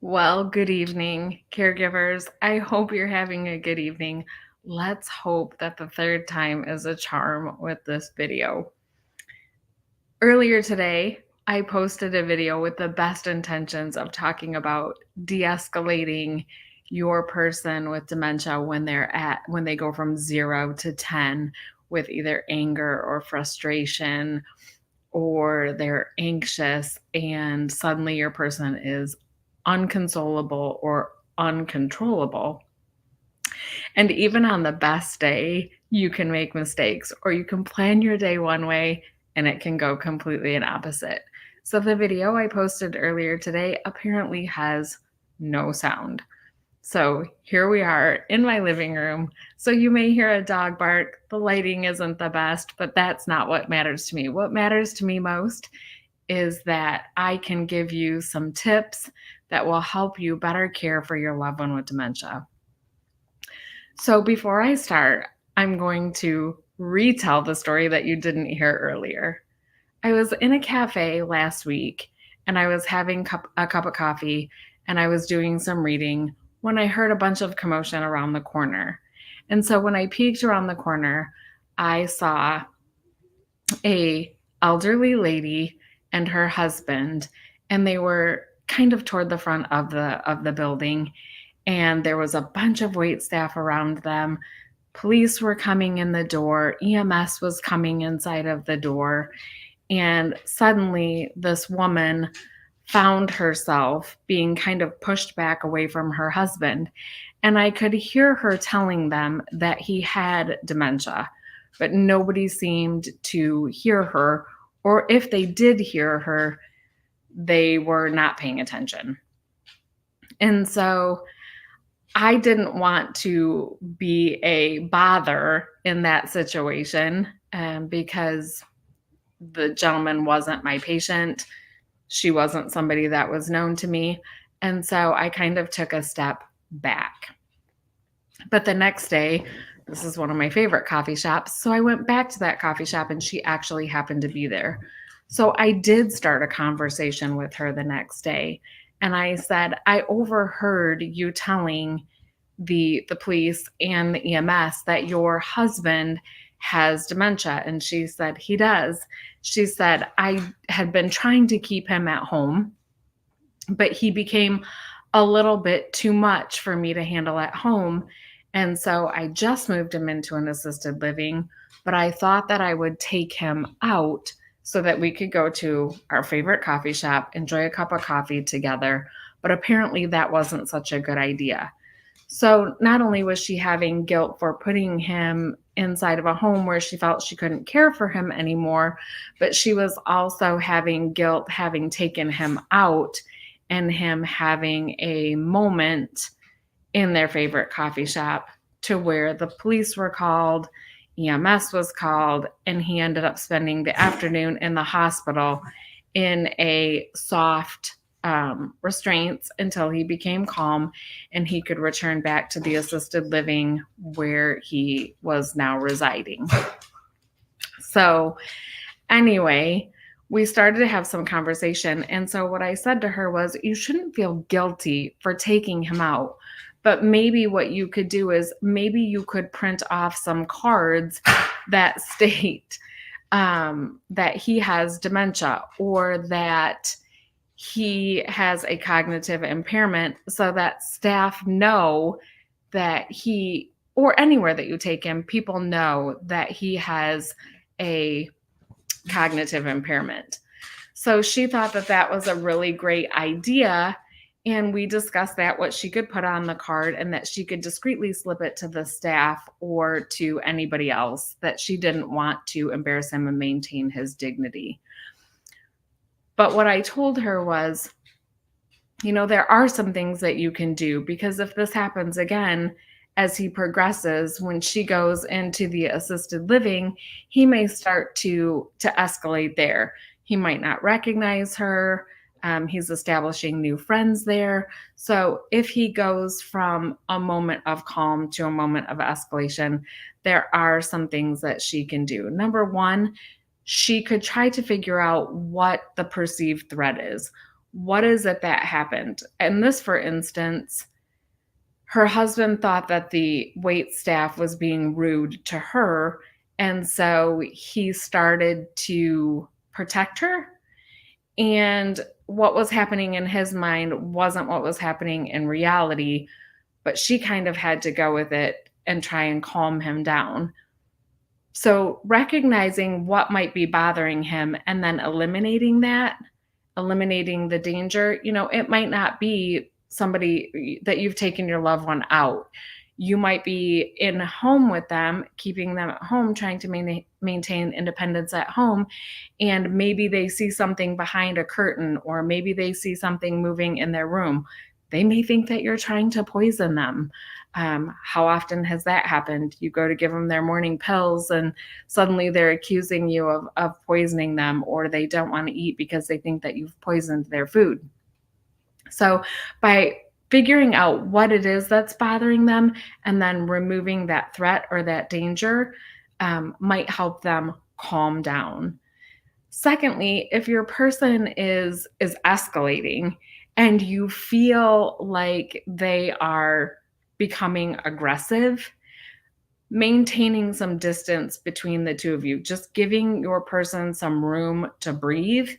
Well, good evening, caregivers. I hope you're having a good evening. Let's hope that the third time is a charm with this video. Earlier today, I posted a video with the best intentions of talking about de-escalating your person with dementia when they go from 0 to 10 with either anger or frustration, or they're anxious and suddenly your person is unconsolable or uncontrollable. And even on the best day, you can make mistakes, or you can plan your day one way and it can go completely an opposite. So the video I posted earlier today apparently has no sound. So here we are in my living room. So you may hear a dog bark. The lighting isn't the best, but that's not what matters to me. What matters to me most is that I can give you some tips that will help you better care for your loved one with dementia. So before I start, I'm going to retell the story that you didn't hear earlier. I was in a cafe last week and I was having a cup of coffee and I was doing some reading when I heard a bunch of commotion around the corner. And so when I peeked around the corner, I saw a elderly lady and her husband, and they were kind of toward the front of the building, and there was a bunch of wait staff around them. Police were coming in the door, EMS was coming inside of the door, and suddenly this woman found herself being kind of pushed back away from her husband. And I could hear her telling them that he had dementia, but nobody seemed to hear her. Or if they did hear her, they were not paying attention. And so I didn't want to be a bother in that situation because the gentleman wasn't my patient. She wasn't somebody that was known to me. And so I kind of took a step back. But the next day, this is one of my favorite coffee shops. So I went back to that coffee shop and she actually happened to be there. So I did start a conversation with her the next day. And I said, I overheard you telling the police and the EMS that your husband has dementia. And she said, he does. She said, I had been trying to keep him at home, but he became a little bit too much for me to handle at home. And so I just moved him into an assisted living, but I thought that I would take him out so that we could go to our favorite coffee shop, enjoy a cup of coffee together. But apparently that wasn't such a good idea. So not only was she having guilt for putting him inside of a home where she felt she couldn't care for him anymore, but she was also having guilt having taken him out and him having a moment in their favorite coffee shop to where the police were called, EMS was called, and he ended up spending the afternoon in the hospital in a soft restraints until he became calm and he could return back to the assisted living where he was now residing. So, anyway, we started to have some conversation. And so, what I said to her was, you shouldn't feel guilty for taking him out. But maybe what you could do is maybe you could print off some cards that state that he has dementia or that he has a cognitive impairment so that staff know that he, or anywhere that you take him, people know that he has a cognitive impairment. So she thought that that was a really great idea. And we discussed that, what she could put on the card and that she could discreetly slip it to the staff or to anybody else, that she didn't want to embarrass him and maintain his dignity. But what I told her was, there are some things that you can do, because if this happens again, as he progresses, when she goes into the assisted living, he may start to escalate there. He might not recognize her. He's establishing new friends there. So if he goes from a moment of calm to a moment of escalation, there are some things that she can do. Number one, she could try to figure out what the perceived threat is. What is it that happened? And this, for instance, her husband thought that the wait staff was being rude to her, and so he started to protect her. And what was happening in his mind wasn't what was happening in reality, but she kind of had to go with it and try and calm him down. So, recognizing what might be bothering him and then eliminating that, eliminating the danger, it might not be somebody that you've taken your loved one out. You might be in home with them, keeping them at home, trying to maintain independence at home. And maybe they see something behind a curtain, or maybe they see something moving in their room. They may think that you're trying to poison them. How often has that happened? You go to give them their morning pills, and suddenly they're accusing you of poisoning them, or they don't want to eat because they think that you've poisoned their food. So, by figuring out what it is that's bothering them and then removing that threat or that danger might help them calm down. Secondly, if your person is escalating and you feel like they are becoming aggressive, maintaining some distance between the two of you, just giving your person some room to breathe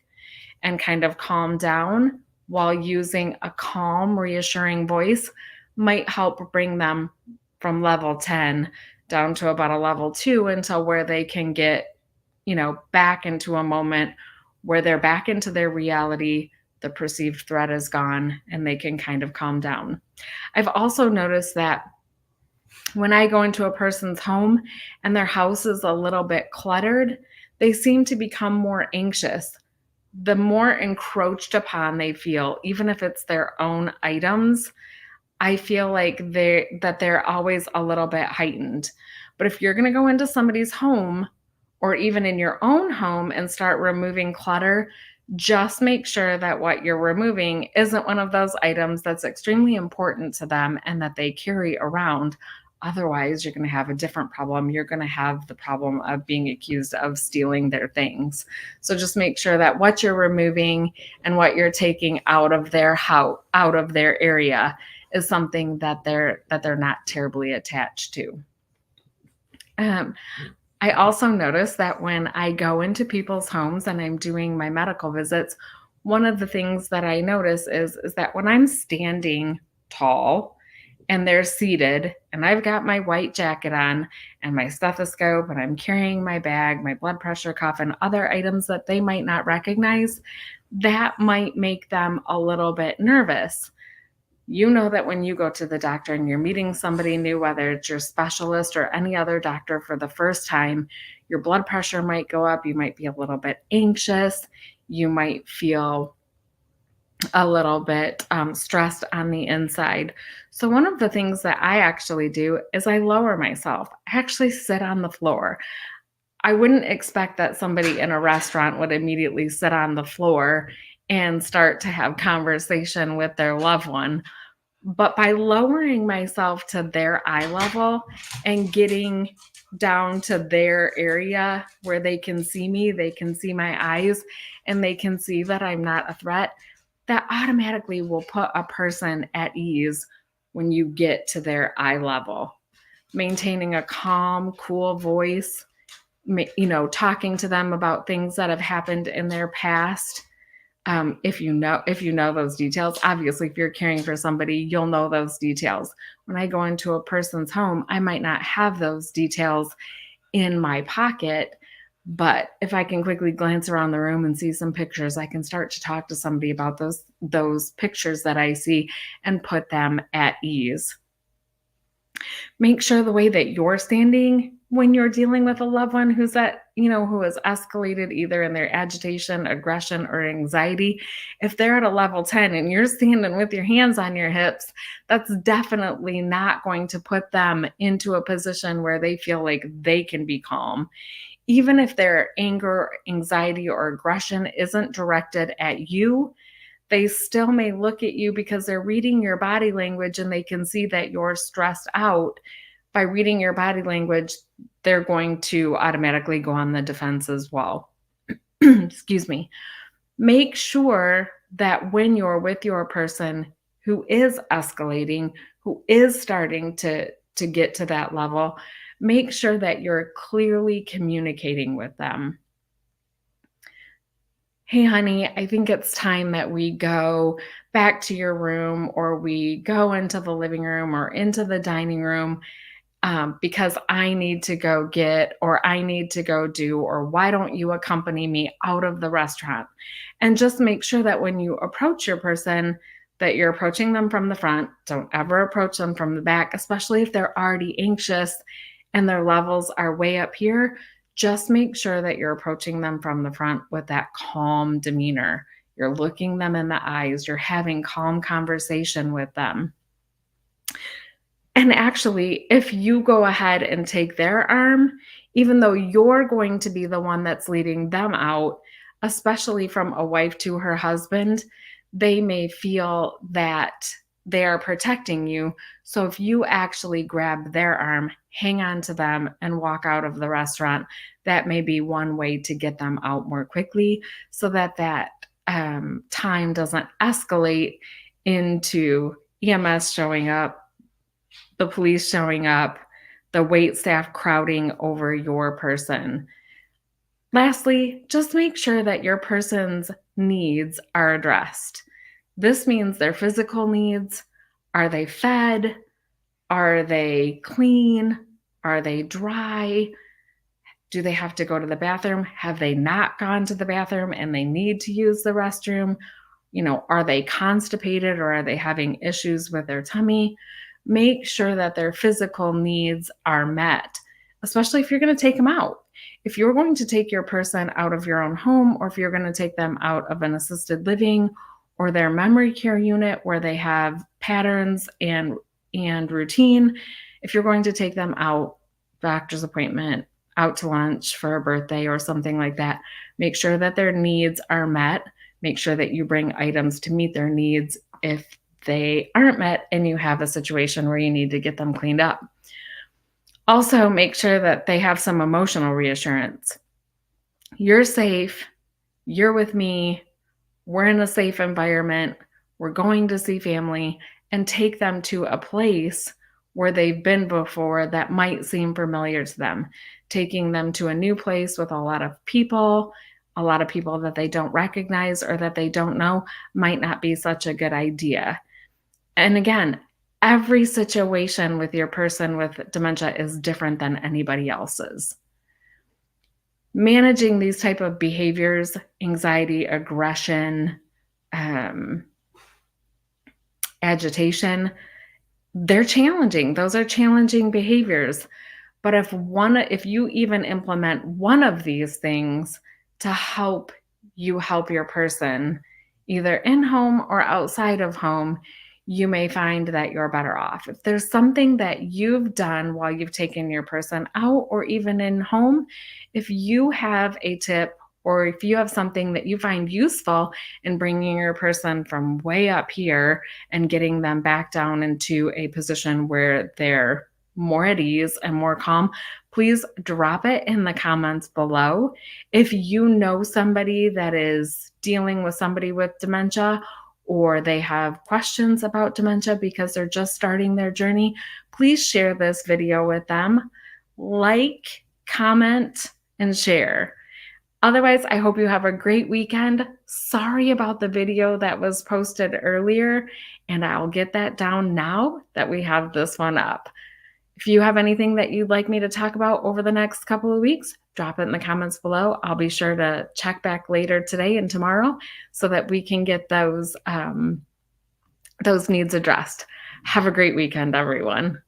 and kind of calm down while using a calm, reassuring voice might help bring them from level 10 down to about a level 2 until where they can get, back into a moment where they're back into their reality, the perceived threat is gone, and they can kind of calm down. I've also noticed that when I go into a person's home and their house is a little bit cluttered, they seem to become more anxious. The more encroached upon they feel, even if it's their own items, I feel like they're always a little bit heightened. But if you're going to go into somebody's home or even in your own home and start removing clutter, just make sure that what you're removing isn't one of those items that's extremely important to them and that they carry around. Otherwise, you're going to have a different problem. You're going to have the problem of being accused of stealing their things. So just make sure that what you're removing and what you're taking out of their house, out of their area, is something that they're not terribly attached to. I also notice that when I go into people's homes and I'm doing my medical visits, one of the things that I notice is that when I'm standing tall and they're seated and I've got my white jacket on and my stethoscope and I'm carrying my bag, my blood pressure cuff, and other items that they might not recognize, that might make them a little bit nervous. You know that when you go to the doctor and you're meeting somebody new, whether it's your specialist or any other doctor for the first time, your blood pressure might go up. You might be a little bit anxious. You might feel a little bit stressed on the inside. So one of the things that I actually do is I lower myself. I actually sit on the floor. I wouldn't expect that somebody in a restaurant would immediately sit on the floor and start to have conversation with their loved one. But by lowering myself to their eye level and getting down to their area where they can see me, they can see my eyes, and they can see that I'm not a threat, that automatically will put a person at ease when you get to their eye level. Maintaining a calm, cool voice, talking to them about things that have happened in their past. If you know those details, obviously, if you're caring for somebody, you'll know those details. When I go into a person's home, I might not have those details in my pocket, but if I can quickly glance around the room and see some pictures, I can start to talk to somebody about those pictures that I see and put them at ease. Make sure the way that you're standing when you're dealing with a loved one who has escalated either in their agitation, aggression, or anxiety. If they're at a level 10 and you're standing with your hands on your hips, that's definitely not going to put them into a position where they feel like they can be calm. Even if their anger, anxiety, or aggression isn't directed at you, they still may look at you because they're reading your body language and they can see that you're stressed out. By reading your body language, they're going to automatically go on the defense as well. Excuse me. Make sure that when you're with your person who is escalating, who is starting to get to that level, make sure that you're clearly communicating with them. "Hey, honey, I think it's time that we go back to your room, or we go into the living room or into the dining room, because I need to go get, or I need to go do, or why don't you accompany me out of the restaurant?" And just make sure that when you approach your person, that you're approaching them from the front. Don't ever approach them from the back, especially if they're already anxious and their levels are way up here. Just make sure that you're approaching them from the front with that calm demeanor. You're looking them in the eyes, you're having calm conversation with them. And actually, if you go ahead and take their arm, even though you're going to be the one that's leading them out, especially from a wife to her husband, they may feel that they are protecting you. So if you actually grab their arm, hang on to them, and walk out of the restaurant, that may be one way to get them out more quickly, so that time doesn't escalate into EMS showing up, the police showing up, the wait staff crowding over your person. Lastly, just make sure that your person's needs are addressed. This means their physical needs. Are they fed? Are they clean? Are they dry? Do they have to go to the bathroom? Have they not gone to the bathroom and they need to use the restroom? Are they constipated, or are they having issues with their tummy? Make sure that their physical needs are met, especially if you're going to take them out. If you're going to take your person out of your own home, or if you're going to take them out of an assisted living or their memory care unit where they have patterns and routine, if you're going to take them out, doctor's appointment, out to lunch for a birthday or something like that, make sure that their needs are met. Make sure that you bring items to meet their needs if they aren't met and you have a situation where you need to get them cleaned up. Also, make sure that they have some emotional reassurance. You're safe. You're with me. We're in a safe environment. We're going to see family, and take them to a place where they've been before that might seem familiar to them. Taking them to a new place with a lot of people that they don't recognize or that they don't know, might not be such a good idea. And again, every situation with your person with dementia is different than anybody else's. Managing these type of behaviors, anxiety, aggression, agitation, they're challenging. Those are challenging behaviors. But if you even implement one of these things to help you help your person, either in home or outside of home, you may find that you're better off. If there's something that you've done while you've taken your person out, or even in home, if you have a tip, or if you have something that you find useful in bringing your person from way up here and getting them back down into a position where they're more at ease and more calm, please drop it in the comments below. If you know somebody that is dealing with somebody with dementia, or they have questions about dementia because they're just starting their journey, please share this video with them. Like, comment, and share. Otherwise, I hope you have a great weekend. Sorry about the video that was posted earlier, and I'll get that down now that we have this one up. If you have anything that you'd like me to talk about over the next couple of weeks, drop it in the comments below. I'll be sure to check back later today and tomorrow so that we can get those needs addressed. Have a great weekend, everyone.